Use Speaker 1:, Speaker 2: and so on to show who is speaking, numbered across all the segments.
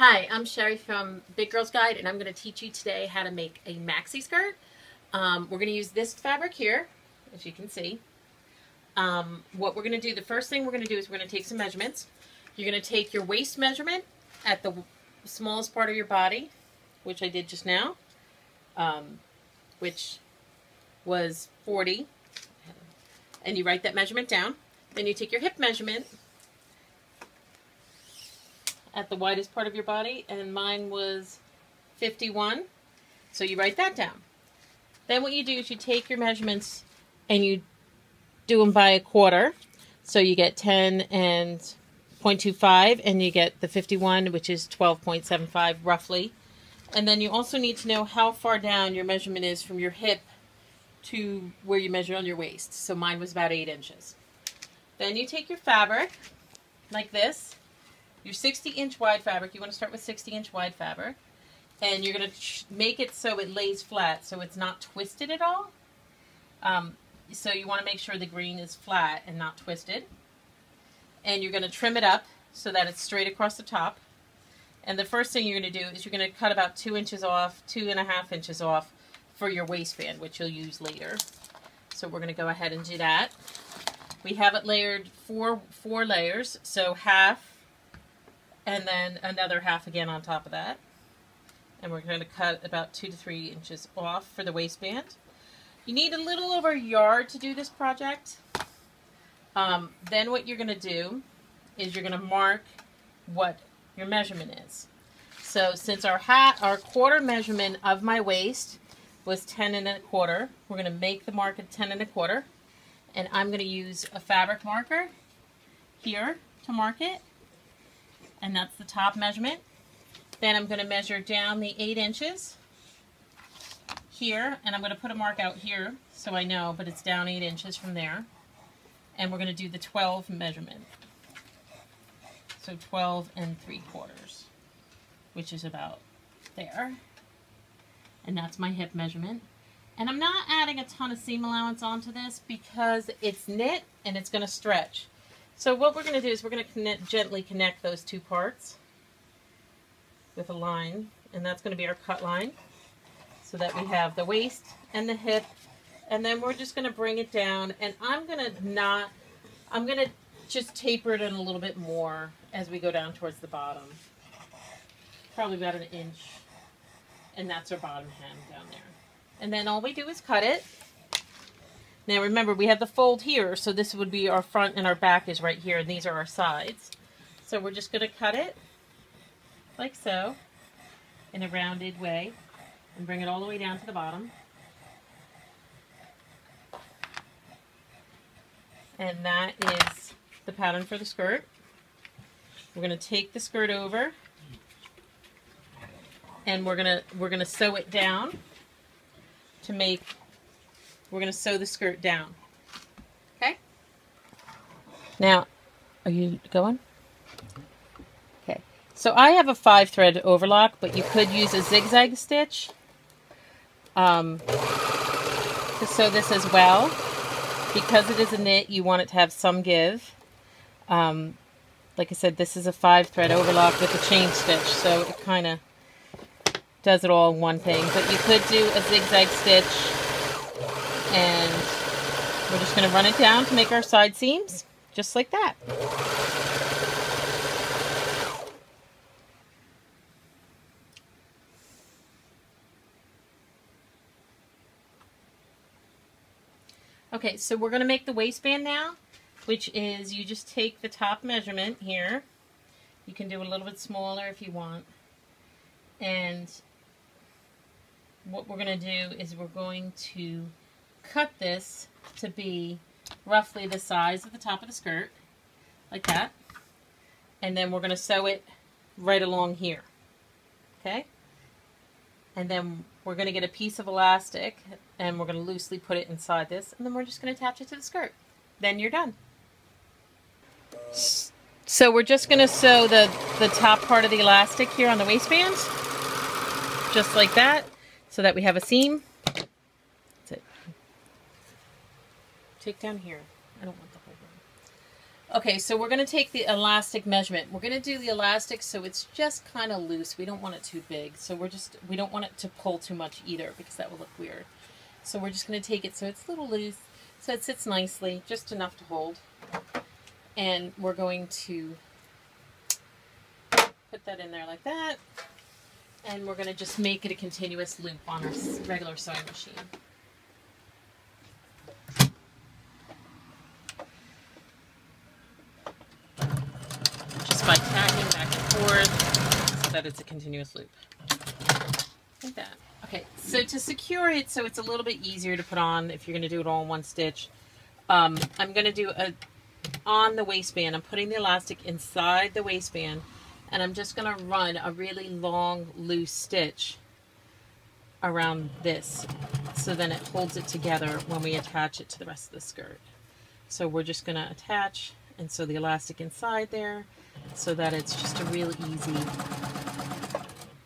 Speaker 1: Hi, I'm Sherry from Big Girls Guide, and I'm going to teach you today how to make a maxi skirt. We're going to use this fabric here, as you can see. What we're going to do, the first thing we're going to do is we're going to take some measurements. You're going to take your waist measurement at the smallest part of your body, which I did just now, which was 40, and you write that measurement down. Then you take your hip measurement at the widest part of your body, and mine was 51, so you write that down. Then what you do is you take your measurements and you do them by a quarter, so you get 10 and 0.25, and you get the 51, which is 12.75 roughly. And then you also need to know how far down your measurement is from your hip to where you measure on your waist. So mine was about 8 inches. Then you take your fabric like this, your 60-inch wide fabric. You want to start with 60-inch wide fabric, and you're going to make it so it lays flat, so it's not twisted at all. So you want to make sure the green is flat and not twisted. And you're going to trim it up so that it's straight across the top. And the first thing you're going to do is you're going to cut about 2 inches off, 2.5 inches off for your waistband, which you'll use later. So we're going to go ahead and do that. We have it layered four layers, so half, and then another half again on top of that. And we're going to cut about 2 to 3 inches off for the waistband. You need a little over a yard to do this project. Then what you're going to do is you're going to mark what your measurement is. So since our quarter measurement of my waist was 10 1/4, we're going to make the mark at 10 1/4. And I'm going to use a fabric marker here to mark it. And that's the top measurement. Then I'm going to measure down the 8 inches here, and I'm going to put a mark out here so I know, but it's down 8 inches from there. And we're going to do the 12 measurement. So 12 3/4, which is about there. And that's my hip measurement. And I'm not adding a ton of seam allowance onto this because it's knit and it's going to stretch. So what we're going to do is we're going to gently connect those two parts with a line, and that's going to be our cut line, so that we have the waist and the hip, and then we're just going to bring it down, and I'm going to just taper it in a little bit more as we go down towards the bottom, probably about 1 inch, and that's our bottom hem down there. And then all we do is cut it. Now remember, we have the fold here, so this would be our front, and our back is right here, and these are our sides. So we're just going to cut it like so, in a rounded way, and bring it all the way down to the bottom. And that is the pattern for the skirt. We're going to take the skirt over, and we're going to sew it down to make. We're going to sew the skirt down. Okay? Now, are you going? Okay. So I have a 5-thread overlock, but you could use a zigzag stitch to sew this as well. Because it is a knit, you want it to have some give. Like I said, this is a 5-thread overlock with a chain stitch, so it kind of does it all in one thing. But you could do a zigzag stitch, and we're just going to run it down to make our side seams, just like that. Okay, so we're going to make the waistband now, which is you just take the top measurement here. You can do a little bit smaller if you want. And what we're going to do is we're going to cut this to be roughly the size of the top of the skirt, like that. And then we're going to sew it right along here. Okay? And then we're going to get a piece of elastic, and we're going to loosely put it inside this, and then we're just going to attach it to the skirt. Then you're done. So we're just going to sew the top part of the elastic here on the waistband, just like that, so that we have a seam. That's it. Take down here. I don't want the whole room. Okay, so we're going to take the elastic measurement. We're going to do the elastic so it's just kind of loose. We don't want it too big. So we don't want it to pull too much either because that will look weird. So we're just going to take it so it's a little loose, so it sits nicely, just enough to hold. And we're going to put that in there like that. And we're going to just make it a continuous loop on our regular sewing machine. Just by tacking back and forth so that it's a continuous loop. Like that. Okay, so to secure it so it's a little bit easier to put on if you're going to do it all in one stitch, I'm going to do on the waistband. I'm putting the elastic inside the waistband, and I'm just going to run a really long loose stitch around this so then it holds it together when we attach it to the rest of the skirt. So we're just going to attach and sew the elastic inside there so that it's just a real easy,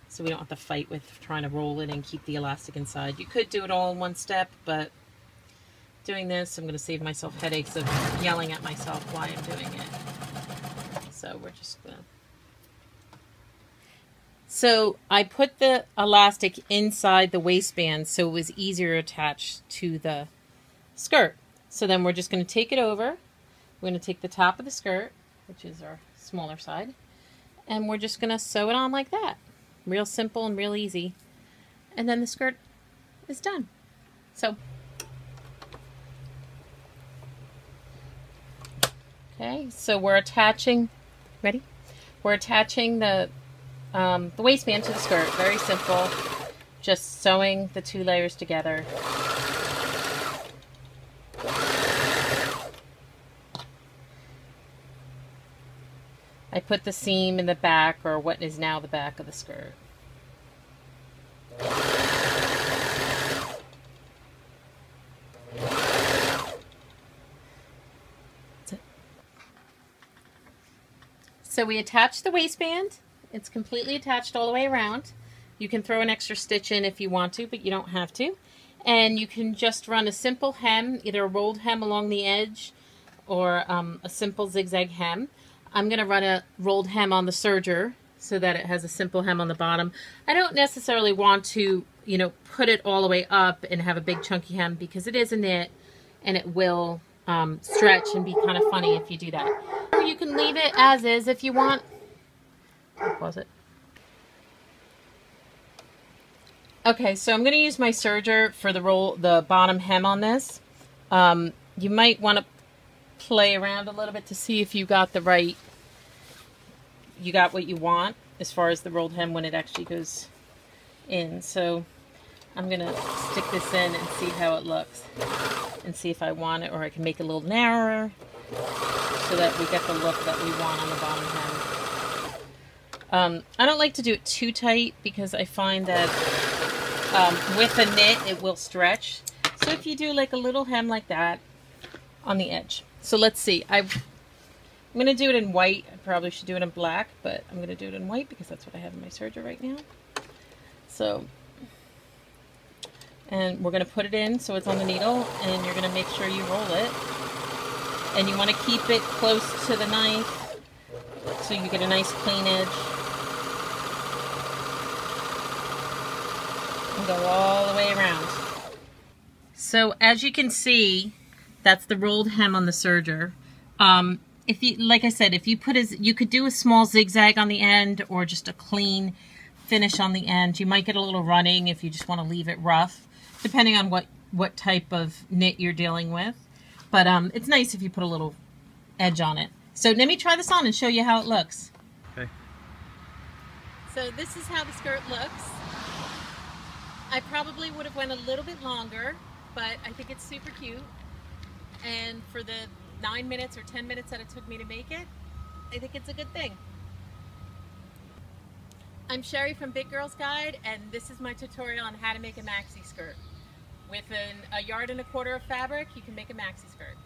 Speaker 1: so we don't have to fight with trying to roll it and keep the elastic inside. You could do it all in one step, but doing this, I'm going to save myself headaches of yelling at myself why I'm doing it. So we're just going to... So I put the elastic inside the waistband so it was easier to attach to the skirt. So then we're just going to take it over. We're going to take the top of the skirt, which is our smaller side, and we're just going to sew it on like that. Real simple and real easy. And then the skirt is done. So, okay, so we're attaching, ready? We're attaching the waistband to the skirt. Very simple. Just sewing the two layers together. I put the seam in the back, or what is now the back of the skirt. So we attach the waistband. It's completely attached all the way around. You can throw an extra stitch in if you want to, but you don't have to. And you can just run a simple hem, either a rolled hem along the edge or a simple zigzag hem. I'm going to run a rolled hem on the serger so that it has a simple hem on the bottom. I don't necessarily want to, you know, put it all the way up and have a big chunky hem because it is a knit and it will stretch and be kind of funny if you do that. Or you can leave it as is if you want. I'll pause it. Okay, so I'm going to use my serger for the bottom hem on this. You might want to play around a little bit to see if you got the right, you got what you want as far as the rolled hem when it actually goes in. So I'm going to stick this in and see how it looks and see if I want it, or I can make it a little narrower so that we get the look that we want on the bottom hem. I don't like to do it too tight because I find that with a knit it will stretch. So if you do like a little hem like that on the edge. So let's see. I'm going to do it in white. I probably should do it in black, but I'm going to do it in white because that's what I have in my serger right now. So, and we're going to put it in so it's on the needle, and you're going to make sure you roll it. And you want to keep it close to the knife so you get a nice clean edge. And go all the way around. So as you can see, that's the rolled hem on the serger. If you, like I said, if you put you could do a small zigzag on the end or just a clean finish on the end. You might get a little running if you just want to leave it rough, depending on what type of knit you're dealing with. But it's nice if you put a little edge on it. So let me try this on and show you how it looks.
Speaker 2: Okay.
Speaker 1: So this is how the skirt looks. I probably would have went a little bit longer, but I think it's super cute. And for the 9 minutes or 10 minutes that it took me to make it, I think it's a good thing. I'm Sherry from Big Girls Guide, and this is my tutorial on how to make a maxi skirt. With a 1.25 yards of fabric, you can make a maxi skirt.